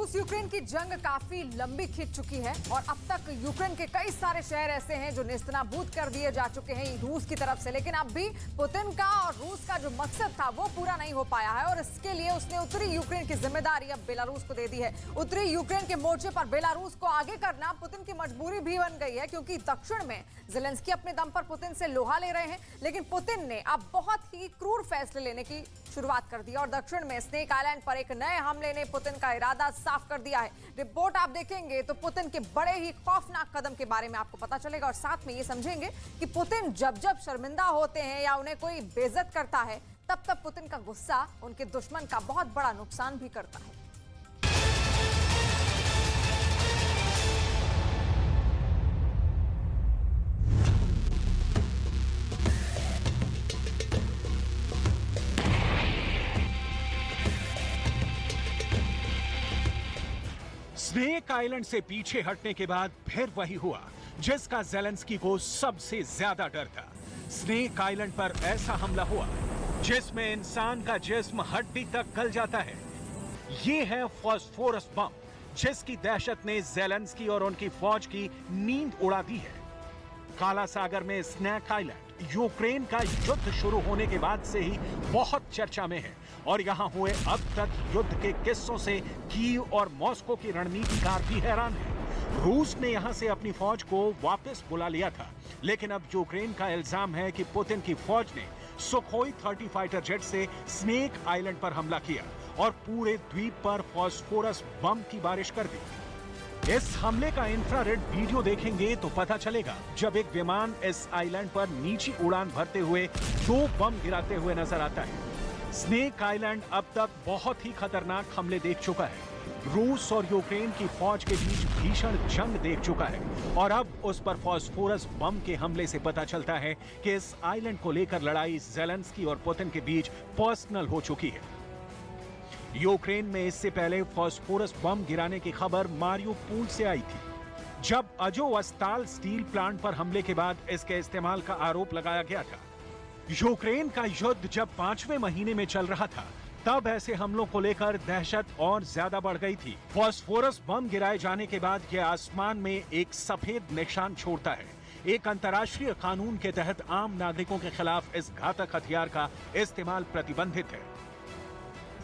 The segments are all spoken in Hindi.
रूस यूक्रेन की जंग काफी लंबी खिंच चुकी है और अब तक यूक्रेन के कई सारे शहर ऐसे हैं जो नेस्तनाबूद कर दिए जा चुके हैं रूस की तरफ से। लेकिन अब भी पुतिन का और रूस का जो मकसद था वो पूरा नहीं हो पाया है और इसके लिए उसने उत्तरी यूक्रेन की जिम्मेदारी अब बेलारूस को दे दी है। उत्तरी यूक्रेन के मोर्चे पर बेलारूस को आगे करना पुतिन की मजबूरी भी बन गई है, क्योंकि दक्षिण में ज़ेलेंस्की अपने दम पर पुतिन से लोहा ले रहे हैं। लेकिन पुतिन ने अब बहुत ही क्रूर फैसले लेने की शुरुआत कर दी और दक्षिण में स्नेक आइलैंड पर एक नए हमले ने पुतिन का इरादा साफ कर दिया है। रिपोर्ट आप देखेंगे तो पुतिन के बड़े ही खौफनाक कदम के बारे में आपको पता चलेगा और साथ में ये समझेंगे कि पुतिन जब जब शर्मिंदा होते हैं या उन्हें कोई बेइज्जत करता है तब तब पुतिन का गुस्सा उनके दुश्मन का बहुत बड़ा नुकसान भी करता है। स्नेक आइलैंड से पीछे हटने के बाद फिर वही हुआ जिसका ज़ेलेंस्की को सबसे ज्यादा डर था। स्नेक आइलैंड पर ऐसा हमला हुआ जिसमें इंसान का जिस्म हड्डी तक गल जाता है। ये है फॉस्फोरस बम जिसकी दहशत ने ज़ेलेंस्की और उनकी फौज की नींद उड़ा दी है। काला सागर में स्नेक आइलैंड यूक्रेन का युद्ध शुरू होने के बाद से ही बहुत चर्चा में है और यहां हुए अब तक युद्ध के किस्सों से कीव और मॉस्को की रणनीतिकार भी हैरान है। रूस ने यहां से अपनी फौज को वापस बुला लिया था, लेकिन अब यूक्रेन का इल्जाम है कि पुतिन की फौज ने सुखोई 30 फाइटर जेट से स्नेक आइलैंड पर हमला किया और पूरे द्वीप पर फॉस्फोरस बम की बारिश कर दी। इस हमले का इंफ्रारेड वीडियो देखेंगे तो पता चलेगा जब एक विमान इस आइलैंड पर नीची उड़ान भरते हुए 2 बम गिराते हुए नजर आता है। स्नेक आइलैंड अब तक बहुत ही खतरनाक हमले देख चुका है। रूस और यूक्रेन की फौज के बीच भीषण जंग देख चुका है और अब उस पर फॉस्फोरस बम के हमले से पता चलता है कि इस आइलैंड को लेकर लड़ाई ज़ेलेंस्की और पुतिन के बीच पर्सनल हो चुकी है। यूक्रेन में इससे पहले फॉस्फोरस बम गिराने की खबर मारियुपोल से आई थी, जब अजोवस्ताल स्टील प्लांट पर हमले के बाद इसके इस्तेमाल का आरोप लगाया गया था। यूक्रेन का युद्ध जब 5वें महीने में चल रहा था तब ऐसे हमलों को लेकर दहशत और ज्यादा बढ़ गई थी। फॉस्फोरस बम गिराए जाने के बाद यह आसमान में एक सफेद निशान छोड़ता है। एक अंतर्राष्ट्रीय कानून के तहत आम नागरिकों के खिलाफ इस घातक हथियार का इस्तेमाल प्रतिबंधित है।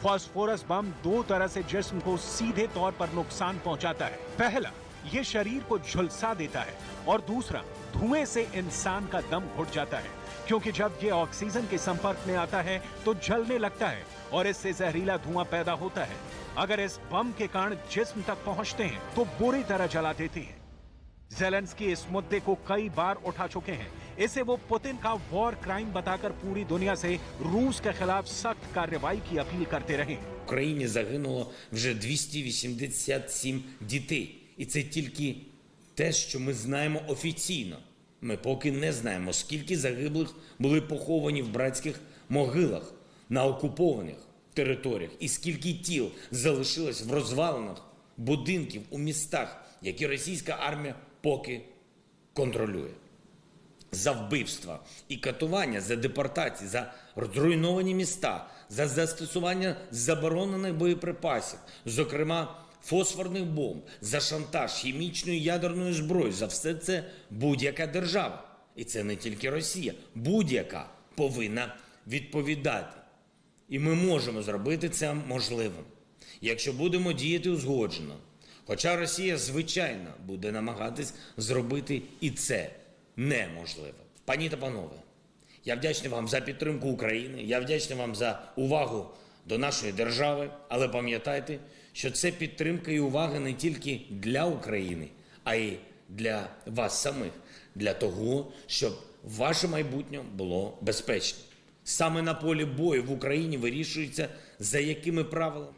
फॉस्फोरस बम 2 तरह से जिस्म को सीधे तौर पर नुकसान पहुंचाता है। पहला, ये शरीर को झुलसा देता है और दूसरा, धुएं से इंसान का दम घुट जाता है, क्योंकि जब ये ऑक्सीजन के संपर्क में आता है तो जलने लगता है और इससे जहरीला धुआं पैदा होता है। अगर इस बम के कण जिस्म तक पहुंचते हैं तो बुरी तरह जला देते हैं। ज़ेलेंस्की इस मुद्दे को कई बार उठा चुके हैं। इसे वो पुतिन का वॉर क्राइम बताकर पूरी दुनिया से रूस के खिलाफ सख्त कार्रवाई की अपील करते रहे। В Україні загинуло вже 287 дітей. І це тільки те, що ми знаємо офіційно. Ми поки не знаємо, скільки загиблих були поховані в братських могилах на окупованих територіях і скільки тіл залишилось в розвалинах будинків у містах, які російська армія поки контролює. За вбивства і катування, за депортації, за зруйновані міста, за застосування заборонених боєприпасів, зокрема фосфорних бомб, за шантаж хімічною ядерною зброєю, за все це будь-яка держава, і це не тільки Росія, будь-яка повинна відповідати. І ми можемо зробити це можливим, якщо будемо діяти узгоджено. Хоча Росія, звичайно, буде намагатись зробити і це неможливо. Пані та панове, я вдячний вам за підтримку України, я вдячний вам за увагу до нашої держави, але пам'ятайте, що це підтримка і увага не тільки для України, а й для вас самих, для того, щоб ваше майбутнє було безпечним. Саме на полі бою в Україні вирішується, за якими правилами.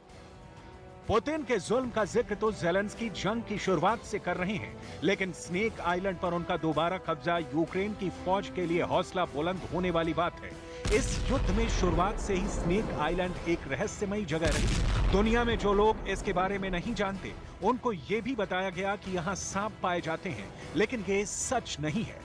पुतिन के जुल्म का जिक्र तो ज़ेलेंस्की जंग की शुरुआत से कर रहे हैं, लेकिन स्नेक आइलैंड पर उनका दोबारा कब्जा यूक्रेन की फौज के लिए हौसला बुलंद होने वाली बात है। इस युद्ध में शुरुआत से ही स्नेक आइलैंड एक रहस्यमयी जगह रही। दुनिया में जो लोग इसके बारे में नहीं जानते उनको ये भी बताया गया कि यहाँ सांप पाए जाते हैं, लेकिन ये सच नहीं है।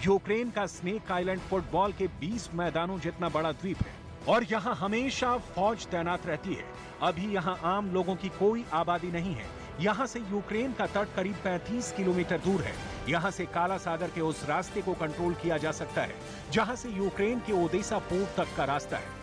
यूक्रेन का स्नेक आइलैंड फुटबॉल के 20 मैदानों जितना बड़ा द्वीप है। और यहाँ हमेशा फौज तैनात रहती है। अभी यहाँ आम लोगों की कोई आबादी नहीं है। यहाँ से यूक्रेन का तट करीब 35 किलोमीटर दूर है। यहाँ से काला सागर के उस रास्ते को कंट्रोल किया जा सकता है जहाँ से यूक्रेन के ओदेसा पोर्ट तक का रास्ता है।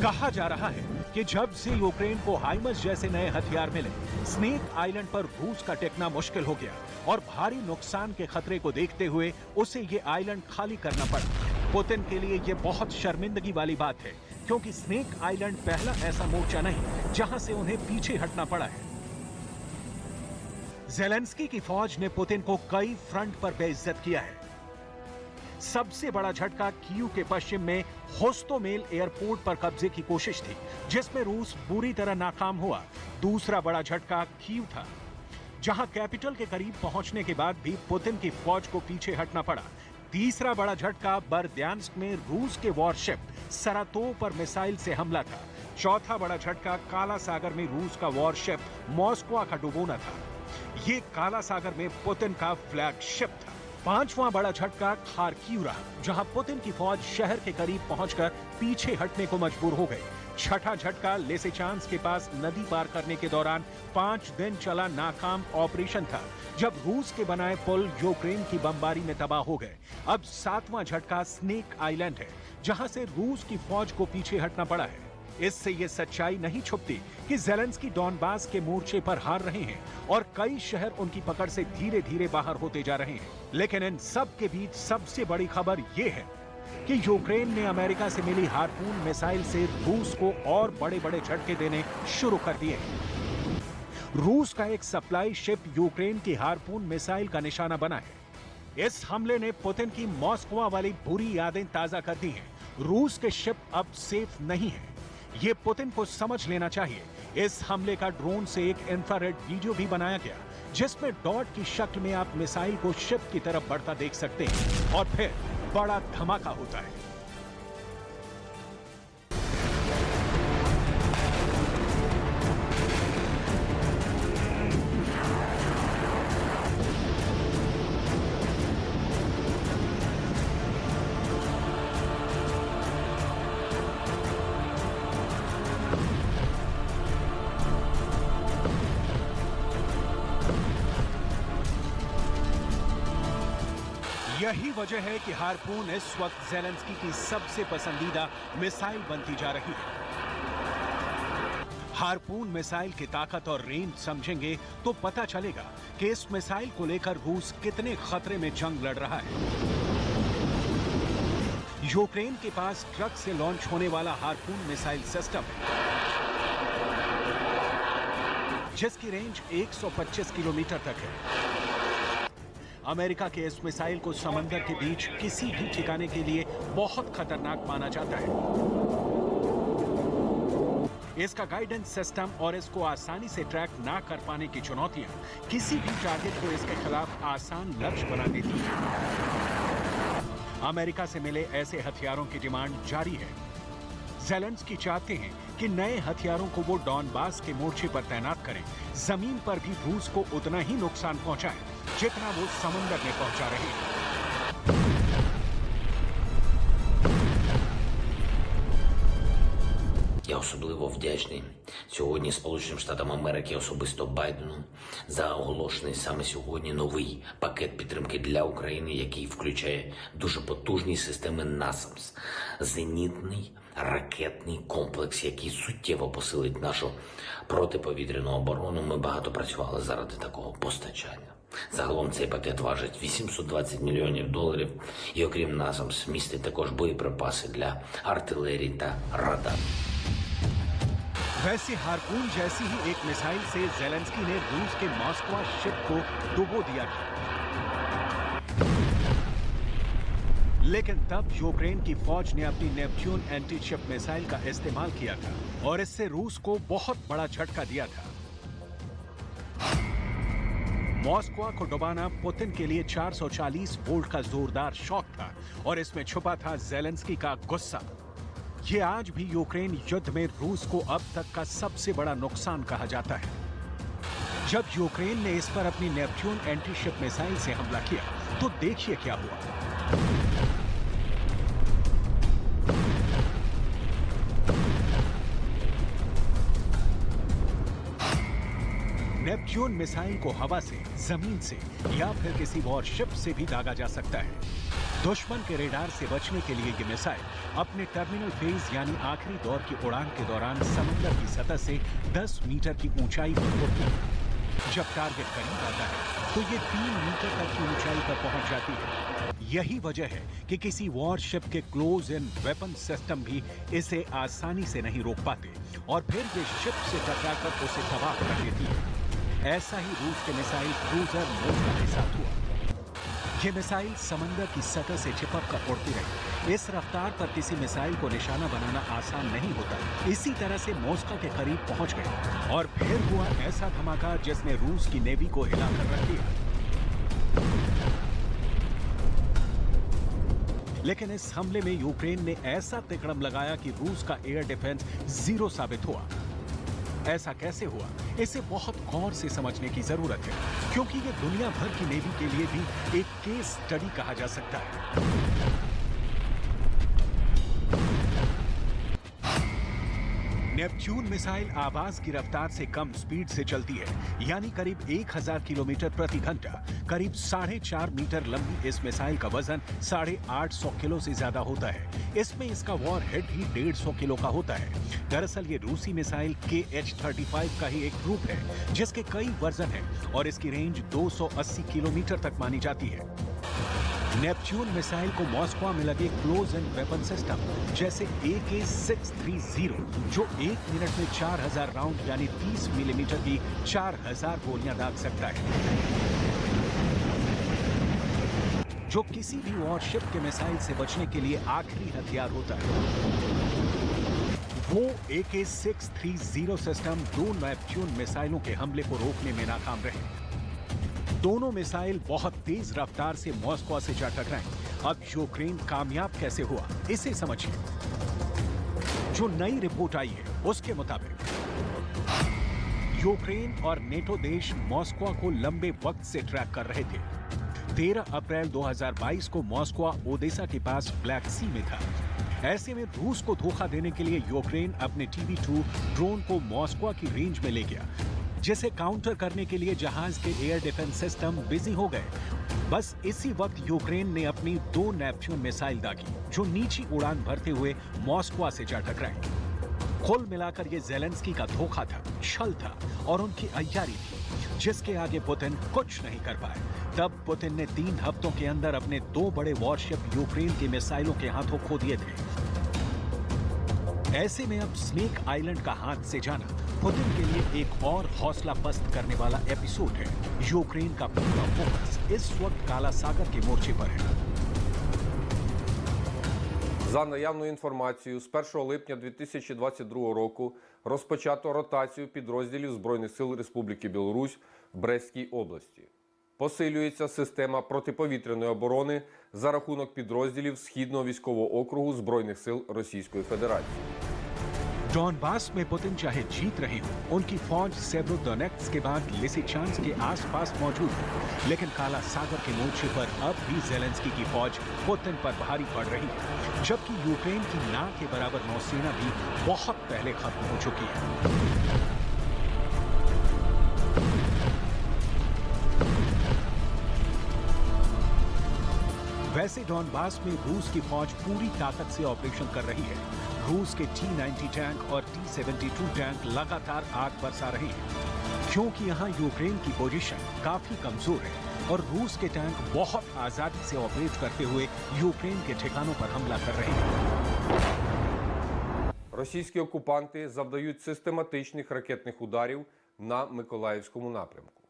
कहा जा रहा है कि जब से यूक्रेन को हाइमर्स जैसे नए हथियार मिले, स्नेक आइलैंड पर रूस का टिकना मुश्किल हो गया और भारी नुकसान के खतरे को देखते हुए उसे ये आइलैंड खाली करना पड़ा। पुतिन के लिए ये बहुत शर्मिंदगी वाली बात है, क्योंकि स्नेक आइलैंड पहला ऐसा मोर्चा नहीं जहां से उन्हें पीछे हटना पड़ा है। ज़ेलेंस्की की फौज ने पुतिन को कई फ्रंट पर बेइज्जत किया है। सबसे बड़ा झटका कीव के पश्चिम में होस्टोमेल एयरपोर्ट पर कब्जे की कोशिश थी, जिसमें रूस बुरी तरह नाकाम हुआ। दूसरा बड़ा झटका कीव था, जहां कैपिटल के करीब पहुंचने के बाद भी पुतिन की फौज को पीछे हटना पड़ा। तीसरा बड़ा झटका बर्द्यांस्क में रूस के वॉरशिप सरातोव पर मिसाइल से हमला था। चौथा बड़ा झटका काला सागर में रूस का वॉरशिप मॉस्को का डुबोना था। ये काला सागर में पुतिन का फ्लैगशिप था। पांचवां बड़ा झटका खार्किव रहा, जहां पुतिन की फौज शहर के करीब पहुंचकर पीछे हटने को मजबूर हो गई। छठा झटका लिसिचांस्क के पास नदी पार करने के दौरान 5 दिन चला नाकाम ऑपरेशन था, जब रूस के बनाए पुल यूक्रेन की बमबारी में तबाह हो गए। अब सातवां झटका स्नेक आइलैंड है, जहां से रूस की फौज को पीछे हटना पड़ा है। इससे ये सच्चाई नहीं छुपती कि ज़ेलेंस्की डॉनबास के मोर्चे पर हार रहे हैं और कई शहर उनकी पकड़ से धीरे धीरे बाहर होते जा रहे हैं। लेकिन इन सब के बीच सबसे बड़ी खबर ये है कि यूक्रेन ने अमेरिका से मिली हार्पून मिसाइल से रूस को और बड़े बड़े झटके देने शुरू कर दिए हैं। रूस का एक सप्लाई शिप यूक्रेन की हार्पून मिसाइल का निशाना बना है। इस हमले ने पुतिन की मॉस्को वाली बुरी यादें ताजा कर दी हैं। रूस के शिप अब सेफ नहीं है, ये पुतिन को समझ लेना चाहिए। इस हमले का ड्रोन से एक इंफ्रारेड वीडियो भी बनाया गया, जिसमें डॉट की शक्ल में आप मिसाइल को शिप की तरफ बढ़ता देख सकते हैं और फिर बड़ा धमाका होता है। यही वजह है कि हार्पून इस वक्त ज़ेलेंस्की की सबसे पसंदीदा मिसाइल बनती जा रही है। हार्पून मिसाइल की ताकत और रेंज समझेंगे तो पता चलेगा कि इस मिसाइल को लेकर रूस कितने खतरे में जंग लड़ रहा है। यूक्रेन के पास ट्रक से लॉन्च होने वाला हार्पून मिसाइल सिस्टम है, जिसकी रेंज 125 किलोमीटर तक है। अमेरिका के इस मिसाइल को समंदर के बीच किसी भी ठिकाने के लिए बहुत खतरनाक माना जाता है। इसका गाइडेंस सिस्टम और इसको आसानी से ट्रैक ना कर पाने की चुनौतियां किसी भी टारगेट को इसके खिलाफ आसान लक्ष्य बना देती हैं। अमेरिका से मिले ऐसे हथियारों की डिमांड जारी है। ज़ेलेंस्की चाहते हैं कि नए हथियारों को वो डॉनबास के मोर्चे पर तैनात करें। जमीन पर भी रूस को उतना ही नुकसान पहुंचाएं जितना वो समुद्र में पहुंचा रहे हैं। Я особливо вдячний сьогодні Сполученим Штатам Америки, особисто Байдену, за оголошений саме сьогодні новий пакет підтримки для України, який включає дуже потужні системи NASAMS, зенітний ракетний комплекс, який суттєво посилить нашу протиповітряну оборону. Ми багато працювали заради такого постачання. Загалом цей пакет важить $820 мільйонів, і окрім NASAMS містить також боєприпаси для артилерії та радарів. वैसे हार्पून जैसी ही एक मिसाइल से ज़ेलेंस्की ने रूस के मॉस्को शिप को डुबो दिया था। लेकिन तब यूक्रेन की फौज ने अपनी नेपच्यून एंटी शिप मिसाइल का इस्तेमाल किया था और इससे रूस को बहुत बड़ा झटका दिया था। मॉस्को को डुबाना पुतिन के लिए 440 वोल्ट का जोरदार शॉक था और इसमें छुपा था ज़ेलेंस्की का गुस्सा। ये आज भी यूक्रेन युद्ध में रूस को अब तक का सबसे बड़ा नुकसान कहा जाता है। जब यूक्रेन ने इस पर अपनी नेपच्यून एंटी शिप मिसाइल से हमला किया तो देखिए क्या हुआ। नेपच्यून मिसाइल को हवा से, जमीन से या फिर किसी वॉरशिप से भी दागा जा सकता है। दुश्मन के रेडार से बचने के लिए ये मिसाइल अपने टर्मिनल फेज यानी आखिरी दौर की उड़ान के दौरान समंदर की सतह से 10 मीटर की ऊंचाई पर उड़ती है। जब टारगेट करीब आता है तो ये 3 मीटर तक की ऊंचाई पर पहुंच जाती है। यही वजह है कि किसी वॉरशिप के क्लोज इन वेपन सिस्टम भी इसे आसानी से नहीं रोक पाते और फिर ये शिप से टकराकर उसे तबाह कर देती है। ऐसा ही रूस के मिसाइल क्रूजर मोस्का के साथ हुआ। ये मिसाइल समंदर की सतह से चिपक कर उड़ती रही। इस रफ्तार पर किसी मिसाइल को निशाना बनाना आसान नहीं होता। इसी तरह से मोस्का के करीब पहुंच गए और फिर हुआ ऐसा धमाका जिसने रूस की नेवी को हिलाकर रख दिया। लेकिन इस हमले में यूक्रेन ने ऐसा तिकड़म लगाया कि रूस का एयर डिफेंस जीरो साबित हुआ। ऐसा कैसे हुआ, इसे बहुत गौर से समझने की जरूरत है, क्योंकि ये दुनिया भर की नेवी के लिए भी एक केस स्टडी कहा जा सकता है। नेपच्यून मिसाइल आवाज की रफ्तार से कम स्पीड से चलती है, यानी करीब 1000 किलोमीटर प्रति घंटा। करीब 4.5 मीटर लंबी इस मिसाइल का वजन 850 किलो से ज्यादा होता है। इसमें इसका वॉर हेड भी 150 किलो का होता है। दरअसल ये रूसी मिसाइल KH-35 का ही एक ग्रुप है, जिसके कई वर्जन हैं और इसकी रेंज 280 किलोमीटर तक मानी जाती है। नेपच्यून मिसाइल को मॉस्को में लगे क्लोज एंड वेपन सिस्टम जैसे AK-630 जो 1 मिनट में 4000 राउंड यानी 30 मिलीमीटर की 4000 गोलियां दाग सकता है, जो किसी भी वॉरशिप के मिसाइल से बचने के लिए आखिरी हथियार होता है। वो AK-630 सिस्टम 2 नेपच्यून मिसाइलों के हमले को रोकने में नाकाम रहे। दोनों मिसाइल बहुत तेज रफ्तार से मॉस्को से जा टकराए। अब यूक्रेन कामयाब कैसे हुआ, इसे समझिए। जो नई रिपोर्ट आई है उसके मुताबिक यूक्रेन और नेटो देश मॉस्को को लंबे वक्त से ट्रैक कर रहे थे। 13 अप्रैल 2022 को मॉस्को ओडेसा के पास ब्लैक सी में था। ऐसे में रूस को धोखा देने के लिए यूक्रेन अपने TB2 ड्रोन को मॉस्को की रेंज में ले गया, जिसे काउंटर करने के लिए जहाज के एयर डिफेंस सिस्टम बिजी हो गए। बस इसी वक्त यूक्रेन ने अपनी 2 नेपच्यून मिसाइल दागी, जो नीची उड़ान भरते हुए मॉस्को से जा टकराई। कुल मिलाकर ये ज़ेलेंस्की का धोखा था, छल था और उनकी अय्यारी थी, जिसके आगे पुतिन कुछ नहीं कर पाए। तब पुतिन ने 3 हफ्तों के अंदर अपने 2 बड़े वॉरशिप यूक्रेन के मिसाइलों के हाथों खो दिए थे। ऐसे में अब स्नेक आइलैंड का हाथ से जाना पुतिन के लिए एक और हौसला पस्त करने वाला एपिसोड है। यूक्रेन का पूरा फोकस इस वक्त काला सागर के मोर्चे पर है। За наявною інформацією, з 1 липня 2022 року розпочато ротацію підрозділів Збройних сил Республіки Білорусь в Брестській області. Посилюється система протиповітряної оборони за рахунок підрозділів Східного військового округу Збройних сил Російської Федерації. डॉनबास में पुतिन चाहे जीत रहे हो, उनकी फौज सेवरोडोनेट्स्क के बाद लिसिचांस्क के आसपास मौजूद है। लेकिन काला सागर के मोर्चे पर अब भी ज़ेलेंस्की की फौज पुतिन पर भारी पड़ रही है, जबकि यूक्रेन की ना के बराबर नौसेना भी बहुत पहले खत्म हो चुकी है। वैसे डॉनबास में रूस की फौज पूरी ताकत से ऑपरेशन कर रही है। रूस के T-90 टैंक और T-72 टैंक लगातार आग बरसा रहे हैं, क्योंकि यहां यूक्रेन की पोजीशन काफी कमजोर है और रूस के टैंक बहुत आजादी से ऑपरेट करते हुए यूक्रेन के ठिकानों पर हमला कर रहे हैं। Російські окупанти завдають систематичних ракетних ударів на Миколаївському напрямку.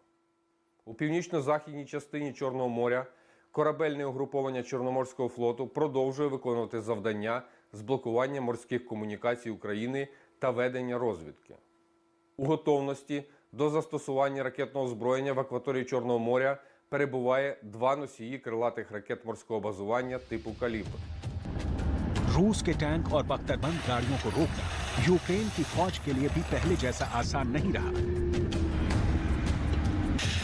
У північно-західній частині Чорного моря корабельне угруповання Чорноморського флоту продовжує виконувати завдання з блокування морських комунікацій України та ведення розвідки. У готовності до застосування ракетного озброєння в акваторії Чорного моря перебуває 2 носії крилатих ракет морського базування типу «Калібр». रूस के टैंक और बख्तरबंद गाड़ियों को रोकना यूक्रेन की फौज के लिए भी पहले जैसा आसान नहीं रहा,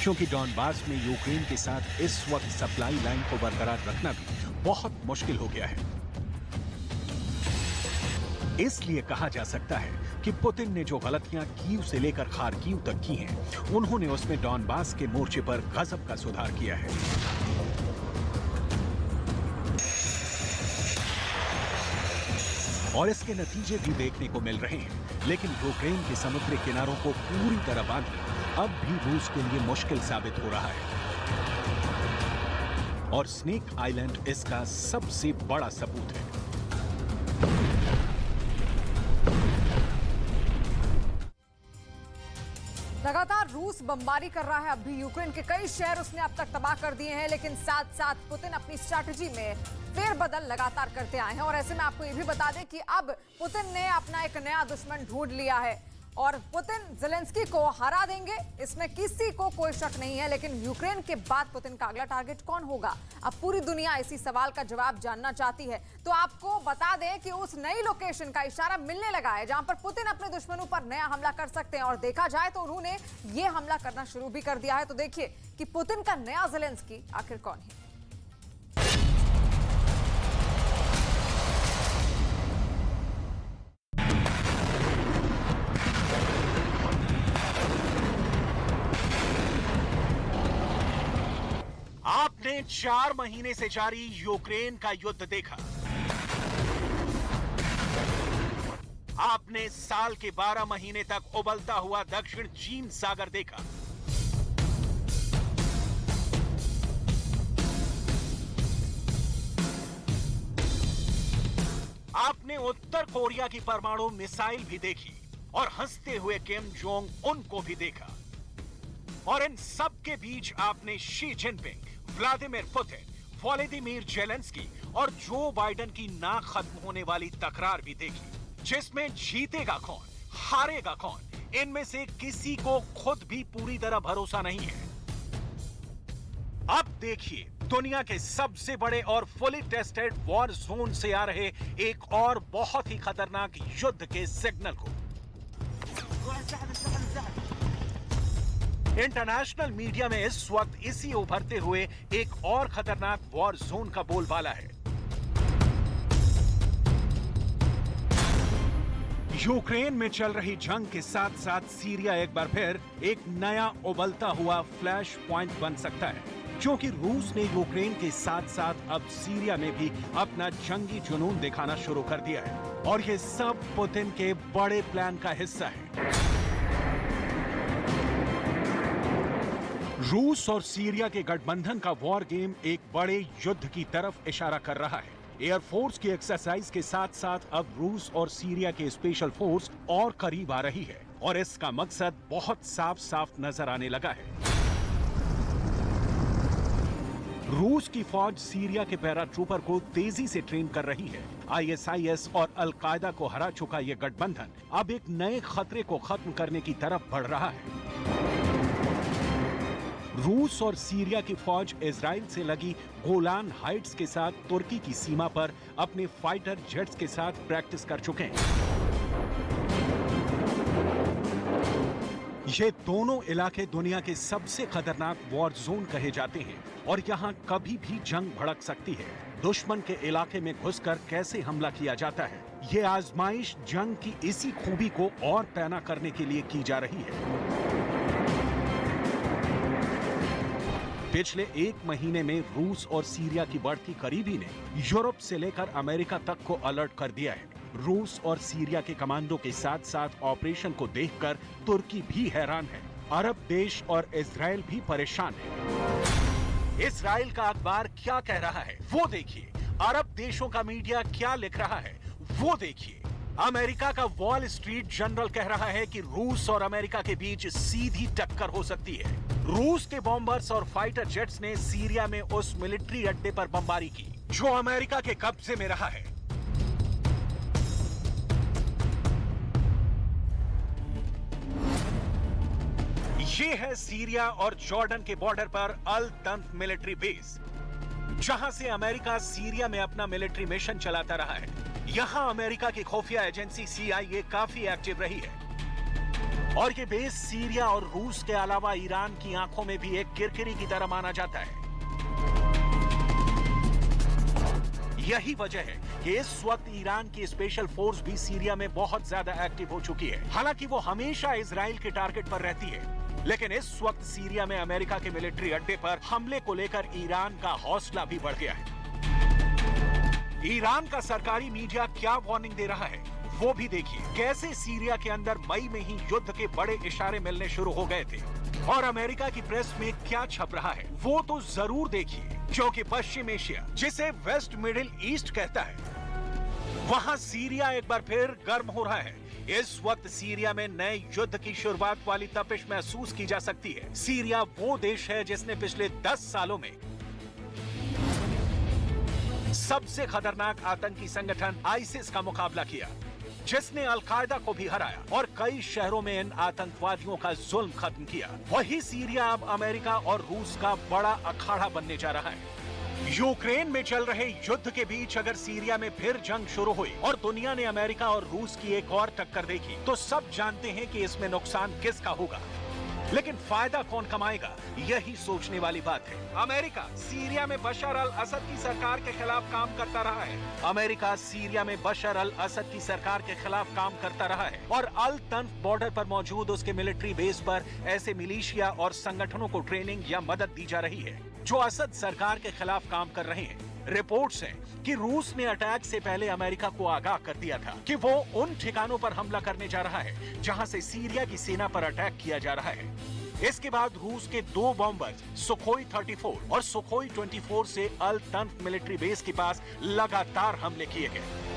क्योंकि डॉनबास में यूक्रेन के साथ इस वक्त सप्लाई लाइन को बरकरार रखना भी बहुत मुश्किल हो गया है। इसलिए कहा जा सकता है कि पुतिन ने जो गलतियां कीव से लेकर खार्किव तक की हैं, उन्होंने उसमें डॉनबास के मोर्चे पर गजब का सुधार किया है। और इसके नतीजे भी देखने को मिल रहे हैं। लेकिन यूक्रेन के समुद्री किनारों को पूरी तरह बांधना अब भी रूस के लिए मुश्किल साबित हो रहा है। और स्नेक आइलैंड इसका सबसे बड़ा सबूत है। लगातार रूस बमबारी कर रहा है। अब भी यूक्रेन के कई शहर उसने अब तक तबाह कर दिए हैं, लेकिन साथ साथ पुतिन अपनी स्ट्रैटेजी में फेरबदल लगातार करते आए हैं। और ऐसे में आपको ये भी बता दें कि अब पुतिन ने अपना एक नया दुश्मन ढूंढ लिया है और पुतिन ज़ेलेंस्की को हरा देंगे, इसमें किसी को कोई शक नहीं है। लेकिन यूक्रेन के बाद पुतिन का अगला टारगेट कौन होगा? अब पूरी दुनिया इसी सवाल का जवाब जानना चाहती है। तो आपको बता दें कि उस नई लोकेशन का इशारा मिलने लगा है जहां पर पुतिन अपने दुश्मनों पर नया हमला कर सकते हैं। और देखा जाए तो उन्होंने ये हमला करना शुरू भी कर दिया है। तो देखिए कि पुतिन का नया ज़ेलेंस्की आखिर कौन है। आपने 4 महीने से जारी यूक्रेन का युद्ध देखा। आपने साल के 12 महीने तक उबलता हुआ दक्षिण चीन सागर देखा। आपने उत्तर कोरिया की परमाणु मिसाइल भी देखी और हंसते हुए किम जोंग उन को भी देखा। और इन सब के बीच आपने Xi Jinping, Vladimir Putin, Volodymyr Zelensky और जो बाइडेन की ना खत्म होने वाली तकरार भी देखी, जिसमें जीतेगा कौन, हारेगा कौन, इनमें से किसी को खुद भी पूरी तरह भरोसा नहीं है। अब देखिए दुनिया के सबसे बड़े और फुली टेस्टेड वॉर जोन से आ रहे एक और बहुत ही खतरनाक युद्ध के सिग्नल को। इंटरनेशनल मीडिया में इस वक्त इसी उभरते हुए एक और खतरनाक वॉर जोन का बोलबाला है। यूक्रेन में चल रही जंग के साथ साथ सीरिया एक बार फिर एक नया उबलता हुआ फ्लैश पॉइंट बन सकता है, क्योंकि रूस ने यूक्रेन के साथ साथ अब सीरिया में भी अपना जंगी जुनून दिखाना शुरू कर दिया है। और ये सब पुतिन के बड़े प्लान का हिस्सा है। रूस और सीरिया के गठबंधन का वॉर गेम एक बड़े युद्ध की तरफ इशारा कर रहा है। एयरफोर्स की एक्सरसाइज के साथ साथ अब रूस और सीरिया के स्पेशल फोर्स और करीब आ रही है और इसका मकसद बहुत साफ साफ नजर आने लगा है। रूस की फौज सीरिया के पैराट्रूपर को तेजी से ट्रेन कर रही है। ISIS और अल कायदा को हरा चुका यह गठबंधन अब एक नए खतरे को खत्म करने की तरफ बढ़ रहा है। रूस और सीरिया की फौज इजराइल से लगी गोलान हाइट्स के साथ तुर्की की सीमा पर अपने फाइटर जेट्स के साथ प्रैक्टिस कर चुके हैं। ये दोनों इलाके दुनिया के सबसे खतरनाक वॉर जोन कहे जाते हैं और यहाँ कभी भी जंग भड़क सकती है। दुश्मन के इलाके में घुसकर कैसे हमला किया जाता है, ये आजमाइश जंग की इसी खूबी को और पैना करने के लिए की जा रही है। पिछले 1 महीने में रूस और सीरिया की बढ़ती करीबी ने यूरोप से लेकर अमेरिका तक को अलर्ट कर दिया है। रूस और सीरिया के कमांडो के साथ साथ ऑपरेशन को देखकर तुर्की भी हैरान है। अरब देश और इजराइल भी परेशान है। इजराइल का अखबार क्या कह रहा है वो देखिए। अरब देशों का मीडिया क्या लिख रहा है वो देखिए। अमेरिका का वॉल स्ट्रीट जर्नल कह रहा है कि रूस और अमेरिका के बीच सीधी टक्कर हो सकती है। रूस के बॉम्बर्स और फाइटर जेट्स ने सीरिया में उस मिलिट्री अड्डे पर बमबारी की जो अमेरिका के कब्जे में रहा है। ये है सीरिया और जॉर्डन के बॉर्डर पर अल तंफ मिलिट्री बेस, जहां से अमेरिका सीरिया में अपना मिलिट्री मिशन चलाता रहा है। यहां अमेरिका की खुफिया एजेंसी CIA काफी एक्टिव रही है और ये बेस सीरिया और रूस के अलावा ईरान की आंखों में भी एक किरकिरी की तरह माना जाता है। यही वजह है कि इस वक्त ईरान की स्पेशल फोर्स भी सीरिया में बहुत ज्यादा एक्टिव हो चुकी है। हालांकि वो हमेशा इजराइल के टारगेट पर रहती है, लेकिन इस वक्त सीरिया में अमेरिका के मिलिट्री अड्डे पर हमले को लेकर ईरान का हौसला भी बढ़ गया है। ईरान का सरकारी मीडिया क्या वार्निंग दे रहा है वो भी देखिए। कैसे सीरिया के अंदर मई में ही युद्ध के बड़े इशारे मिलने शुरू हो गए थे और अमेरिका की प्रेस में क्या छप रहा है वो तो जरूर देखिए, क्योंकि पश्चिम एशिया, जिसे वेस्ट मिडिल ईस्ट कहता है, वहां सीरिया एक बार फिर गर्म हो रहा है। इस वक्त सीरिया में नए युद्ध की शुरुआत वाली तपिश महसूस की जा सकती है। सीरिया वो देश है जिसने पिछले 10 सालों में सबसे खतरनाक आतंकी संगठन आईसिस का मुकाबला किया, जिसने अलकायदा को भी हराया और कई शहरों में इन आतंकवादियों का जुल्म खत्म किया। वही सीरिया अब अमेरिका और रूस का बड़ा अखाड़ा बनने जा रहा है। यूक्रेन में चल रहे युद्ध के बीच अगर सीरिया में फिर जंग शुरू हुई और दुनिया ने अमेरिका और रूस की एक और टक्कर देखी, तो सब जानते हैं कि इसमें नुकसान किसका होगा, लेकिन फायदा कौन कमाएगा, यही सोचने वाली बात है। अमेरिका सीरिया में बशर अल असद की सरकार के खिलाफ काम करता रहा है। अमेरिका सीरिया में बशर अल असद की सरकार के खिलाफ काम करता रहा है और अल तन्फ बॉर्डर पर मौजूद उसके मिलिट्री बेस पर ऐसे मिलिशिया और संगठनों को ट्रेनिंग या मदद दी जा रही है जो असद सरकार के खिलाफ काम कर रहे हैं। रिपोर्ट्स हैं कि रूस ने अटैक से पहले अमेरिका को आगाह कर दिया था कि वो उन ठिकानों पर हमला करने जा रहा है जहां से सीरिया की सेना पर अटैक किया जा रहा है। इसके बाद रूस के 2 बॉम्बर्स सुखोई 34 और सुखोई 24 से अल तन्फ मिलिट्री बेस के पास लगातार हमले किए गए।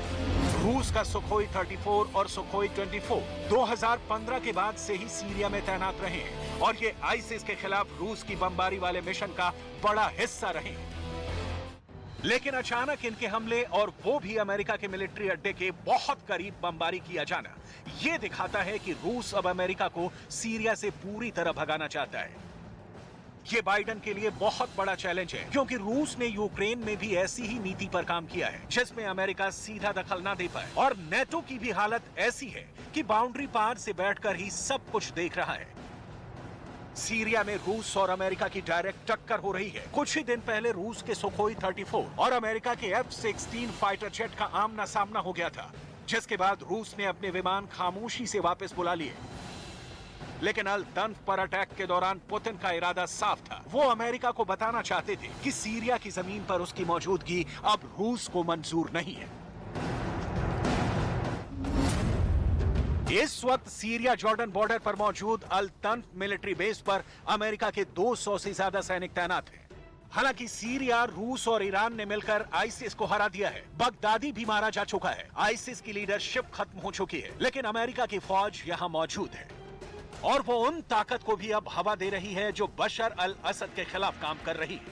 रूस का सुखोई 34 और सुखोई 24 2015 के बाद से ही सीरिया में तैनात रहे हैं और ये आईसिस के खिलाफ रूस की बमबारी वाले मिशन का बड़ा हिस्सा रहे हैं। लेकिन अचानक इनके हमले और वो भी अमेरिका के मिलिट्री अड्डे के बहुत करीब बमबारी किया जाना, ये दिखाता है कि रूस अब अमेरिका को सीरिया से पूरी तरह भगाना चाहता है। ये बाइडेन के लिए बहुत बड़ा चैलेंज है, क्योंकि रूस ने यूक्रेन में भी ऐसी ही नीति पर काम किया है जिसमें अमेरिका सीधा दखल ना दे पाए, और नेटो की भी हालत ऐसी है कि बाउंड्री पार से बैठकर ही सब कुछ देख रहा है। सीरिया में रूस और अमेरिका की डायरेक्ट टक्कर हो रही है। कुछ ही दिन पहले रूस के सुखोई 34 और अमेरिका के F-16 फाइटर जेट का आमना सामना हो गया था, जिसके बाद रूस ने अपने विमान खामोशी से वापस बुला लिए। लेकिन अल तन्फ पर अटैक के दौरान पुतिन का इरादा साफ था। वो अमेरिका को बताना चाहते थे कि सीरिया की जमीन पर उसकी मौजूदगी अब रूस को मंजूर नहीं है। इस वक्त सीरिया जॉर्डन बॉर्डर पर मौजूद अल तन्फ मिलिट्री बेस पर अमेरिका के 200 से ज्यादा सैनिक तैनात हैं। हालांकि सीरिया, रूस और ईरान ने मिलकर आईसिस को हरा दिया है। बगदादी भी मारा जा चुका है। आईसिस की लीडरशिप खत्म हो चुकी है, लेकिन अमेरिका की फौज यहाँ मौजूद है और वो उन ताकत को भी अब हवा दे रही है जो बशर अल असद के खिलाफ काम कर रही है।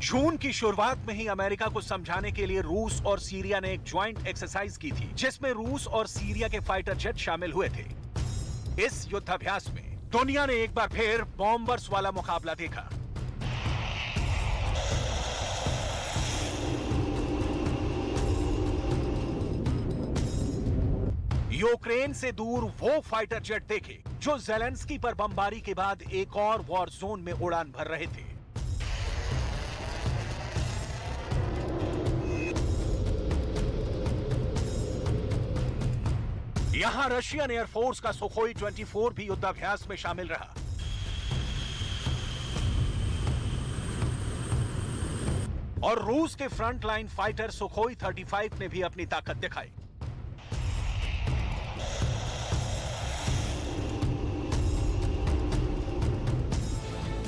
जून की शुरुआत में ही अमेरिका को समझाने के लिए रूस और सीरिया ने एक ज्वाइंट एक्सरसाइज की थी, जिसमें रूस और सीरिया के फाइटर जेट शामिल हुए थे। इस युद्धाभ्यास में दुनिया ने एक बार फिर बॉम्बर्स वाला मुकाबला देखा। यूक्रेन से दूर वो फाइटर जेट देखे जो ज़ेलेंस्की पर बमबारी के बाद एक और वॉर जोन में उड़ान भर रहे थे। यहां रशियन एयरफोर्स का सुखोई 24 भी युद्धाभ्यास में शामिल रहा। और रूस के फ्रंट लाइन फाइटर सुखोई 35 ने भी अपनी ताकत दिखाई।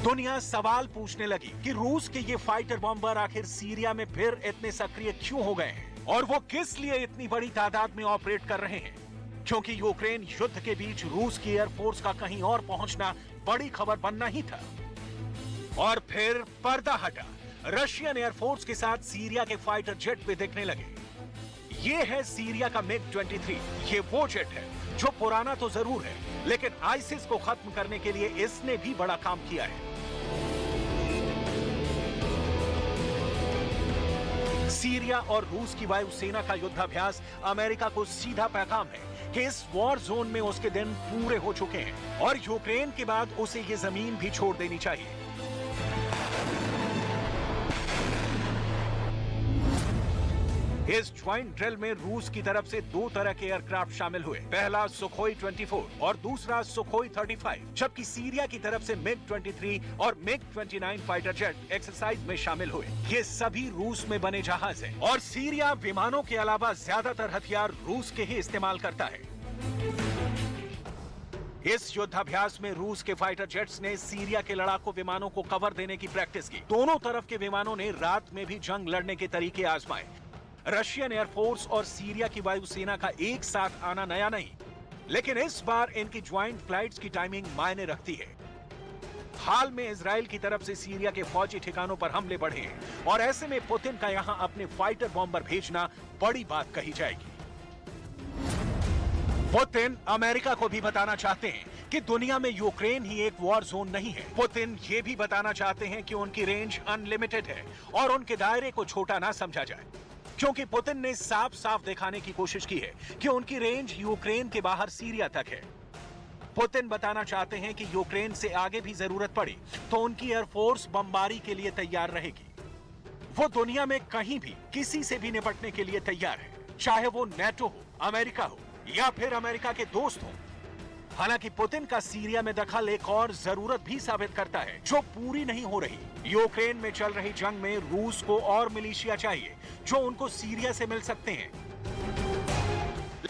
दुनिया सवाल पूछने लगी कि रूस के ये फाइटर बॉम्बर आखिर सीरिया में फिर इतने सक्रिय क्यों हो गए हैं और वो किस लिए इतनी बड़ी तादाद में ऑपरेट कर रहे हैं, क्योंकि यूक्रेन युद्ध के बीच रूस की एयरफोर्स का कहीं और पहुंचना बड़ी खबर बनना ही था। और फिर पर्दा हटा, रशियन एयरफोर्स के साथ सीरिया के फाइटर जेट भी दिखने लगे। ये है सीरिया का MiG-23। ये वो जेट है जो पुराना तो जरूर है, लेकिन आईसिस को खत्म करने के लिए इसने भी बड़ा काम किया है। सीरिया और रूस की वायुसेना का युद्धाभ्यास अमेरिका को सीधा पैगाम है कि इस वॉर जोन में उसके दिन पूरे हो चुके हैं और यूक्रेन के बाद उसे ये जमीन भी छोड़ देनी चाहिए। इस ज्वाइंट ड्रिल में रूस की तरफ से दो तरह के एयरक्राफ्ट शामिल हुए, पहला सुखोई 24 और दूसरा सुखोई 35, जबकि सीरिया की तरफ से मिग 23 और मिग 29 फाइटर जेट एक्सरसाइज में शामिल हुए। ये सभी रूस में बने जहाज हैं और सीरिया विमानों के अलावा ज्यादातर हथियार रूस के ही इस्तेमाल करता है। इस युद्धाभ्यास में रूस के फाइटर जेट्स ने सीरिया के लड़ाकू विमानों को कवर देने की प्रैक्टिस की। दोनों तरफ के विमानों ने रात में भी जंग लड़ने के तरीके आजमाए। रशियन एयरफोर्स और सीरिया की वायुसेना का एक साथ आना नया नहीं, लेकिन इस बार इनकी ज्वाइंट फ्लाइट्स की टाइमिंग मायने रखती है। हाल में इजराइल की तरफ से सीरिया के फौजी ठिकानों पर हमले बढ़े हैं और ऐसे में पुतिन का यहां अपने फाइटर बॉम्बर भेजना बड़ी बात कही जाएगी। पुतिन अमेरिका को भी बताना चाहते हैं कि दुनिया में यूक्रेन ही एक वॉर जोन नहीं है। पुतिन ये भी बताना चाहते हैं कि उनकी रेंज अनलिमिटेड है और उनके दायरे को छोटा ना समझा जाए, क्योंकि पुतिन ने साफ साफ दिखाने की कोशिश की है कि उनकी रेंज यूक्रेन के बाहर सीरिया तक है। पुतिन बताना चाहते हैं कि यूक्रेन से आगे भी जरूरत पड़ी तो उनकी एयरफोर्स बमबारी के लिए तैयार रहेगी। वो दुनिया में कहीं भी किसी से भी निपटने के लिए तैयार है, चाहे वो नेटो हो, अमेरिका हो या फिर अमेरिका के दोस्त हो। हालांकि पुतिन का सीरिया में दखल एक और जरूरत भी साबित करता है जो पूरी नहीं हो रही। यूक्रेन में चल रही जंग में रूस को और मिलिशिया चाहिए जो उनको सीरिया से मिल सकते हैं,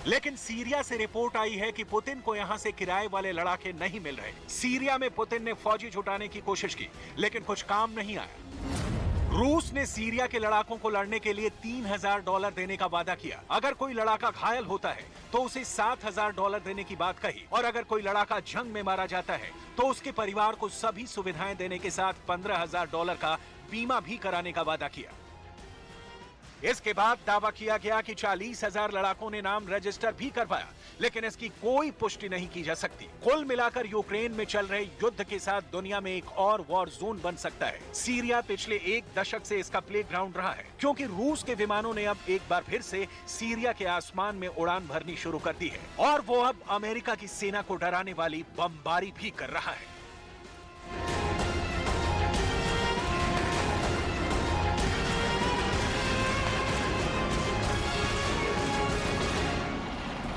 लेकिन सीरिया से रिपोर्ट आई है कि पुतिन को यहां से किराए वाले लड़ाके नहीं मिल रहे। सीरिया में पुतिन ने फौजी जुटाने की कोशिश की, लेकिन कुछ काम नहीं आया। रूस ने सीरिया के लड़ाकों को लड़ने के लिए $3000 देने का वादा किया। अगर कोई लड़ाका घायल होता है तो उसे $7000 देने की बात कही, और अगर कोई लड़ाका जंग में मारा जाता है तो उसके परिवार को सभी सुविधाएं देने के साथ $15000 का बीमा भी कराने का वादा किया। इसके बाद दावा किया गया कि 40000 लड़ाकों ने नाम रजिस्टर भी करवाया, लेकिन इसकी कोई पुष्टि नहीं की जा सकती। कुल मिलाकर यूक्रेन में चल रहे युद्ध के साथ दुनिया में एक और वॉर जोन बन सकता है। सीरिया पिछले एक दशक से इसका प्लेग्राउंड रहा है, क्योंकि रूस के विमानों ने अब एक बार फिर से सीरिया के आसमान में उड़ान भरनी शुरू कर दी है और वो अब अमेरिका की सेना को डराने वाली बमबारी भी कर रहा है।